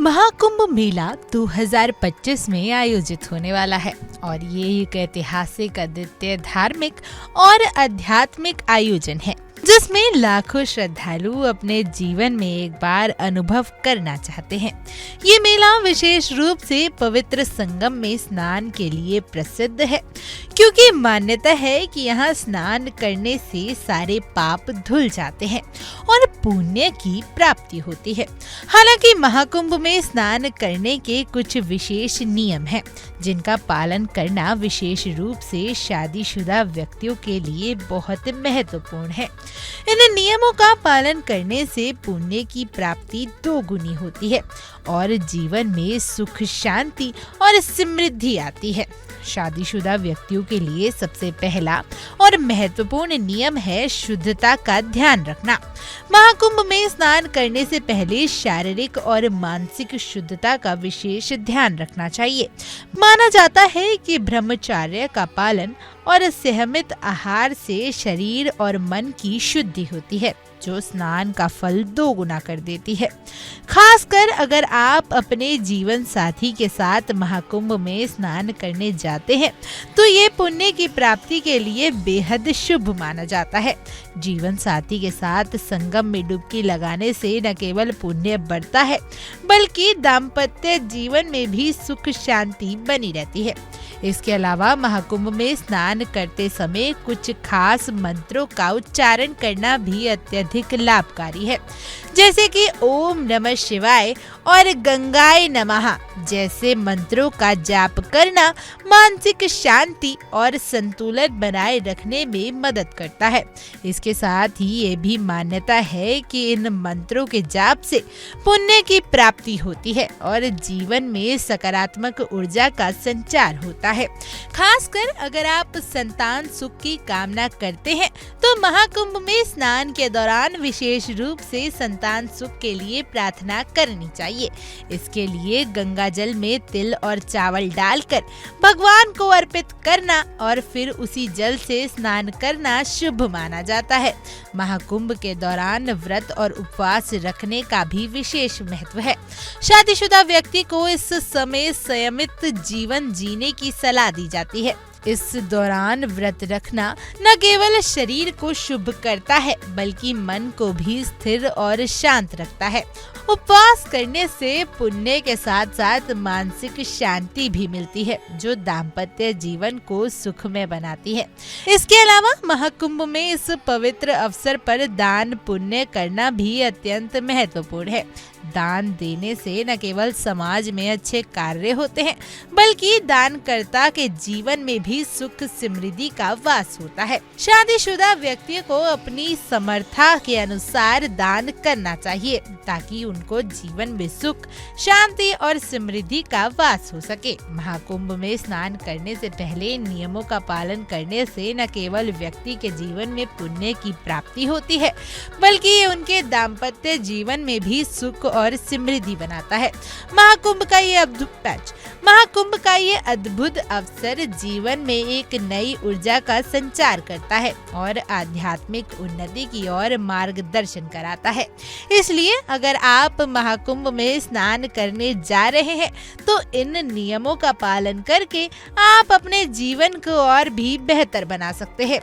महाकुंभ मेला 2025 में आयोजित होने वाला है और ये एक ऐतिहासिक, अद्वितीय, धार्मिक और आध्यात्मिक आयोजन है जिसमें लाखों श्रद्धालु अपने जीवन में एक बार अनुभव करना चाहते हैं। ये मेला विशेष रूप से पवित्र संगम में स्नान के लिए प्रसिद्ध है क्योंकि मान्यता है कि यहाँ स्नान करने से सारे पाप धुल जाते हैं और पुण्य की प्राप्ति होती है। हालांकि महाकुंभ में स्नान करने के कुछ विशेष नियम हैं जिनका पालन करना विशेष रूप से शादीशुदा व्यक्तियों के लिए बहुत महत्वपूर्ण है। इन नियमों का पालन करने से पुण्य की प्राप्ति दोगुनी होती है और जीवन में सुख, शांति और समृद्धि आती है। शादीशुदा व्यक्तियों के लिए सबसे पहला और महत्वपूर्ण नियम है शुद्धता का ध्यान रखना। महाकुंभ में स्नान करने से पहले शारीरिक और मानसिक शुद्धता का विशेष ध्यान रखना चाहिए। माना जाता है कि ब्रह्मचर्य का पालन और संयमित आहार से शरीर और मन की शुद्धि होती है जो स्नान का फल दोगुना कर देती है। खासकर अगर आप अपने जीवन साथी के साथ महाकुंभ में स्नान करने जाते हैं तो ये पुण्य की प्राप्ति के लिए बेहद शुभ माना जाता है। जीवन साथी के साथ संगम में डुबकी लगाने से न केवल पुण्य बढ़ता है बल्कि दाम्पत्य जीवन में भी सुख, शांति बनी रहती है। इसके अलावा महाकुंभ में स्नान करते समय कुछ खास मंत्रों का उच्चारण करना भी अत्यधिक लाभकारी है, जैसे कि ओम नमः शिवाय और गंगाय नमः जैसे मंत्रों का जाप करना मानसिक शांति और संतुलन बनाए रखने में मदद करता है। इसके साथ ही ये भी मान्यता है कि इन मंत्रों के जाप से पुण्य की प्राप्ति होती है और जीवन में सकारात्मक ऊर्जा का संचार होता है। खासकर अगर आप संतान सुख की कामना करते हैं तो महाकुंभ में स्नान के दौरान विशेष रूप से संतान सुख के लिए प्रार्थना करनी चाहिए। इसके लिए गंगा जल में तिल और चावल डालकर भगवान को अर्पित करना और फिर उसी जल से स्नान करना शुभ माना जाता है। महाकुंभ के दौरान व्रत और उपवास रखने का भी विशेष महत्व है। शादीशुदा व्यक्ति को इस समय संयमित जीवन जीने की सलाह दी जाती है। इस दौरान व्रत रखना न केवल शरीर को शुभ करता है बल्कि मन को भी स्थिर और शांत रखता है। उपवास करने से पुण्य के साथ साथ मानसिक शांति भी मिलती है जो दाम्पत्य जीवन को सुखमय बनाती है। इसके अलावा महाकुंभ में इस पवित्र अवसर पर दान पुण्य करना भी अत्यंत महत्वपूर्ण है। दान देने से न केवल समाज में अच्छे कार्य होते हैं बल्कि दानकर्ता के जीवन में भी सुख, समृद्धि का वास होता है। शादीशुदा व्यक्ति को अपनी समर्था के अनुसार दान करना चाहिए ताकि उनको जीवन में सुख, शांति और समृद्धि का वास हो सके। महाकुंभ में स्नान करने से पहले नियमों का पालन करने से न केवल व्यक्ति के जीवन में पुण्य की प्राप्ति होती है बल्कि ये उनके दाम्पत्य जीवन में भी सुख और समृद्धि बनाता है। महाकुंभ का ये अद्भुत अवसर जीवन में एक नई ऊर्जा का संचार करता है और आध्यात्मिक उन्नति की ओर मार्गदर्शन कराता है। इसलिए अगर आप महाकुंभ में स्नान करने जा रहे हैं तो इन नियमों का पालन करके आप अपने जीवन को और भी बेहतर बना सकते हैं।